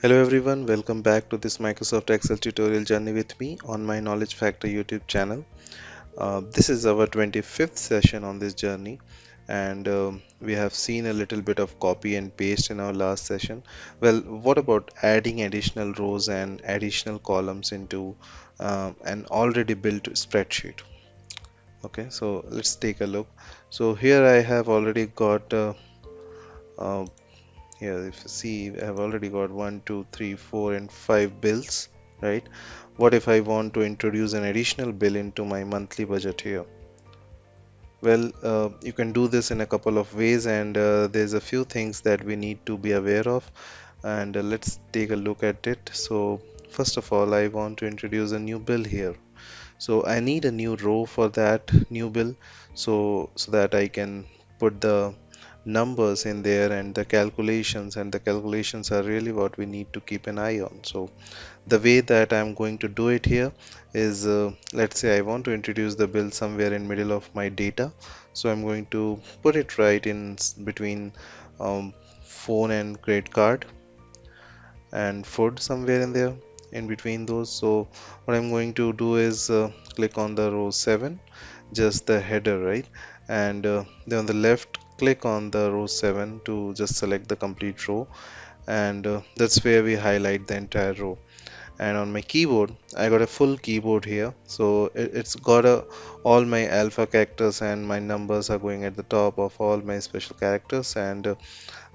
Hello everyone, welcome back to this Microsoft Excel tutorial journey with me on my Knowledge Factor YouTube channel. This is our 25th session on this journey, and we have seen a little bit of copy and paste in our last session. Well, what about adding additional rows and additional columns into an already built spreadsheet? Okay, so let's take a look. So here I have already got uh, here, if you see, I have already got 1 2 3 4 and 5 bills, right? What if I want to introduce an additional bill into my monthly budget here? Well, you can do this in a couple of ways, and there's a few things that we need to be aware of, and let's take a look at it. So first of all, I want to introduce a new bill here. So I need a new row for that new bill, so that I can put the numbers in there and the calculations are really what we need to keep an eye on. So the way that I'm going to do it here is, let's say I want to introduce the bill somewhere in middle of my data, so I'm going to put it right in between phone and credit card and food somewhere in there in between those. So what I'm going to do is click on the row 7, just the header, right? And then on the left, click on the row 7 to just select the complete row, and that's where we highlight the entire row. And on my keyboard, I got a full keyboard here, so it's got all my alpha characters, and my numbers are going at the top of all my special characters, and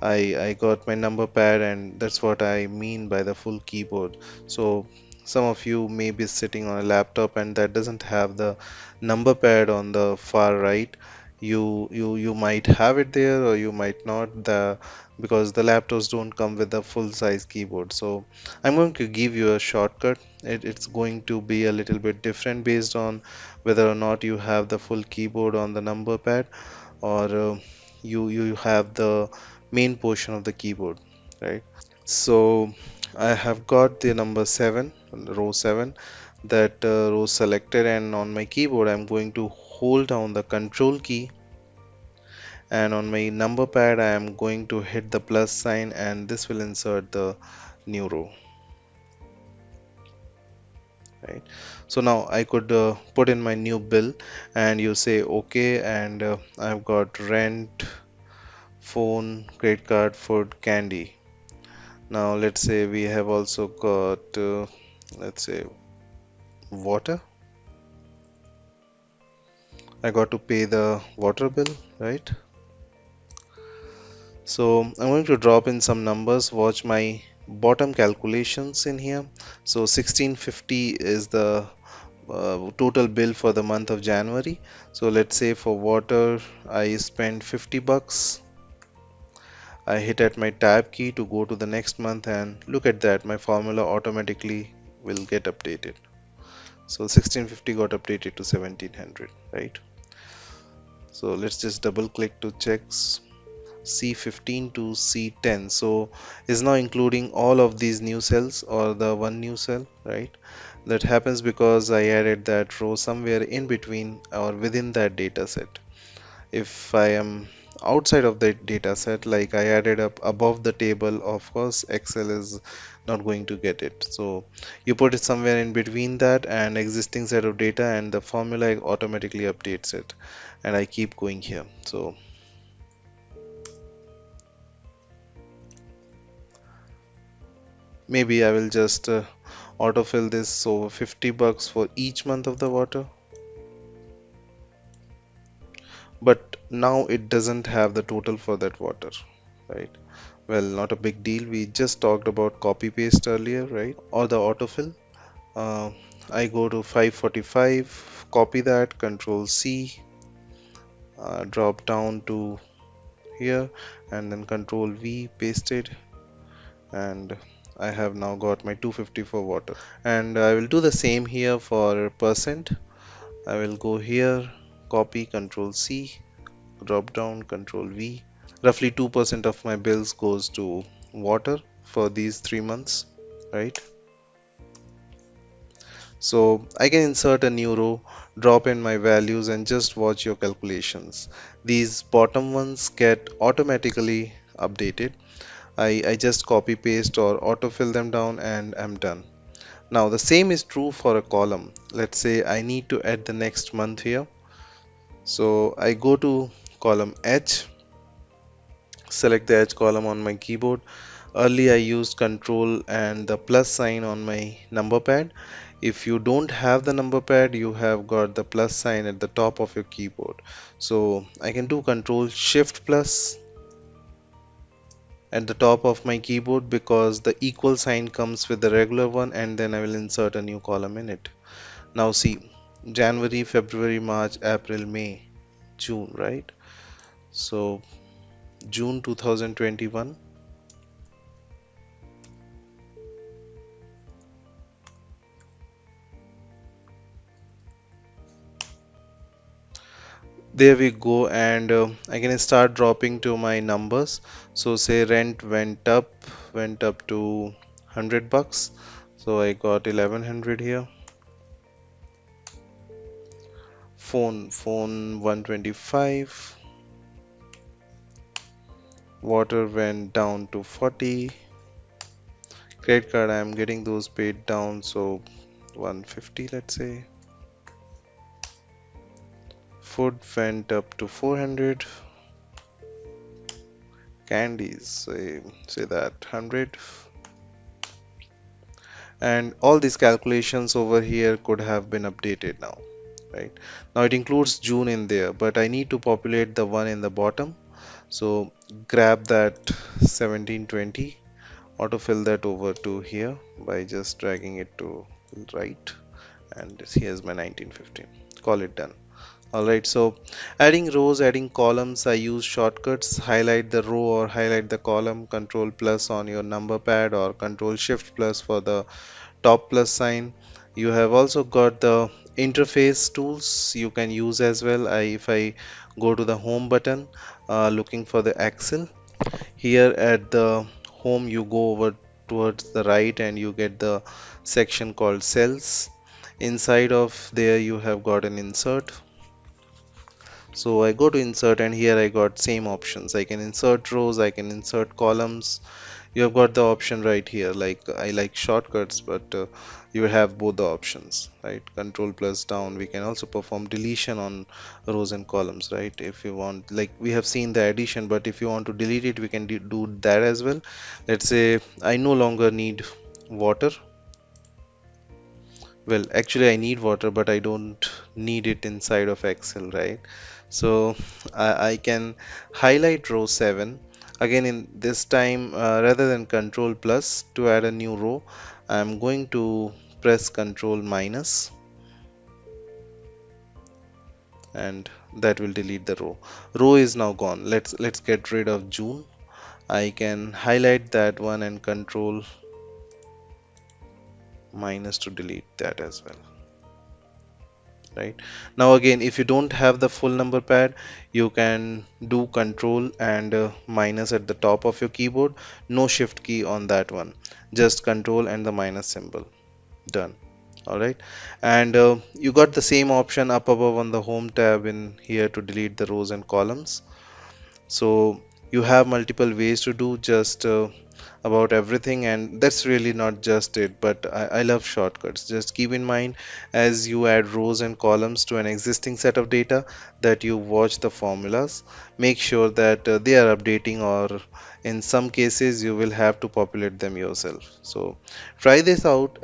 I got my number pad, and that's what I mean by the full keyboard. So some of you may be sitting on a laptop and that doesn't have the number pad on the far right. You might have it there or you might not, the because the laptops don't come with a full size keyboard. So I'm going to give you a shortcut. It's going to be a little bit different based on whether or not you have the full keyboard on the number pad, or you have the main portion of the keyboard, right? So I have got the number 7, row 7, that row selected, and on my keyboard I'm going to hold down the control key, and on my number pad I am going to hit the plus sign, and this will insert the new row, right? So now I could put in my new bill, and you say okay, and I've got rent, phone, credit card, food, candy. Now let's say we have also got let's say water. I got to pay the water bill, right? So I'm going to drop in some numbers. Watch my bottom calculations in here. So 1650 is the total bill for the month of January. So let's say for water I spent 50 bucks. I hit at my tab key to go to the next month, and look at that, my formula automatically will get updated. So 1650 got updated to 1700, right? So let's just double click to check C15 to C10. So is now including all of these new cells or the one new cell, right? That happens because I added that row somewhere in between or within that data set. If I am outside of the data set, like I added up above the table, of course Excel is not going to get it. So you put it somewhere in between that and existing set of data, and the formula automatically updates it, and I keep going here. So maybe I will just autofill this, so 50 bucks for each month of the water, but now it doesn't have the total for that water, right? Well, not a big deal. We just talked about copy paste earlier, right? Or the autofill. Uh, I go to 545, copy that, Control C, drop down to here, and then Control V, pasted, and I have now got my 250 for water. And I will do the same here for percent. I will go here, copy, Control C, drop down, Control V. Roughly 2% of my bills goes to water for these 3 months, right? So I can insert a new row, drop in my values, and just watch your calculations. These bottom ones get automatically updated. I just copy paste or autofill them down and I'm done. Now the same is true for a column. Let's say I need to add the next month here. So I go to column H, select the H column on my keyboard. Earlier I used control and the plus sign on my number pad. If you don't have the number pad, you have got the plus sign at the top of your keyboard. So I can do control shift plus at the top of my keyboard because the equal sign comes with the regular one, and then I will insert a new column in it. Now see, January, February, March, April, May, June, right? So June 2021. There we go, and I can start dropping to my numbers. So say rent went up to 100 bucks. So I got 1100 here. Phone 125. Water went down to 40. Credit card, I'm getting those paid down, so 150, let's say. Food went up to 400. Candies, say that 100. And all these calculations over here could have been updated now, right? Now it includes June in there, but I need to populate the one in the bottom. So grab that 1720, autofill that over to here by just dragging it to right, and here's my 1915. Call it done. Alright, so adding rows, adding columns, I use shortcuts. Highlight the row or highlight the column, control plus on your number pad, or control shift plus for the top plus sign. You have also got the interface tools you can use as well. If I go to the home button, looking for the Excel, here at the home you go over towards the right and you get the section called cells. Inside of there you have got an insert. So I go to insert, and here I got same options. I can insert rows, I can insert columns. You have got the option right here. Like I like shortcuts, but you have both the options, right? Control plus down. We can also perform deletion on rows and columns, right? If you want, like we have seen the addition, but if you want to delete it, we can do that as well. Let's say I no longer need water. Well, actually I need water, but I don't need it inside of Excel, right? So I can highlight row 7 again. In this time, rather than control plus to add a new row, I'm going to press control minus, and that will delete the row. Row is now gone. Let's get rid of June. I can highlight that one and control minus to delete that as well. Right now, again, if you don't have the full number pad, you can do control and minus at the top of your keyboard. No shift key on that one, just control and the minus symbol. Done. All right, and you got the same option up above on the home tab in here to delete the rows and columns. So you have multiple ways to do just about everything, and that's really not just it, but I love shortcuts. Just keep in mind, as you add rows and columns to an existing set of data, that you watch the formulas. Make sure that they are updating, or in some cases you will have to populate them yourself. So try this out.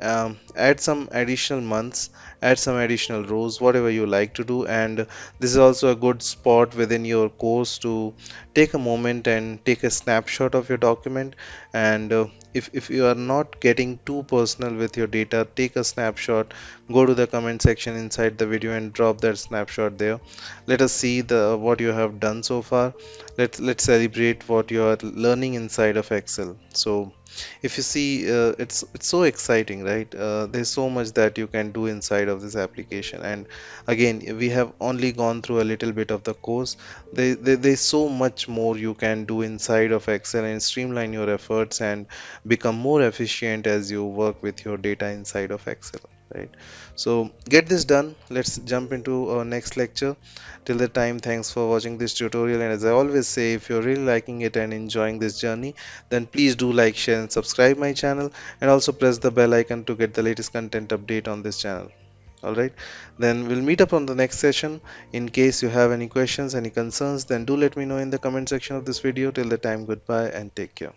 Add some additional months, add some additional rows, whatever you like to do. And this is also a good spot within your course to take a moment and take a snapshot of your document. And if you are not getting too personal with your data, take a snapshot, go to the comment section inside the video and drop that snapshot there. Let us see the what you have done so far. Let's celebrate what you are learning inside of Excel. So if you see, it's so exciting, right? There's so much that you can do inside of this application. And again, we have only gone through a little bit of the course. There's so much more you can do inside of Excel and streamline your efforts and become more efficient as you work with your data inside of Excel, right? So get this done. Let's jump into our next lecture. Till the time, thanks for watching this tutorial, and as I always say, if you're really liking it and enjoying this journey, then please do like, share and subscribe my channel, and also press the bell icon to get the latest content update on this channel. All right, then we'll meet up on the next session. In case you have any questions, any concerns, then do let me know in the comment section of this video. Till the time, goodbye and take care.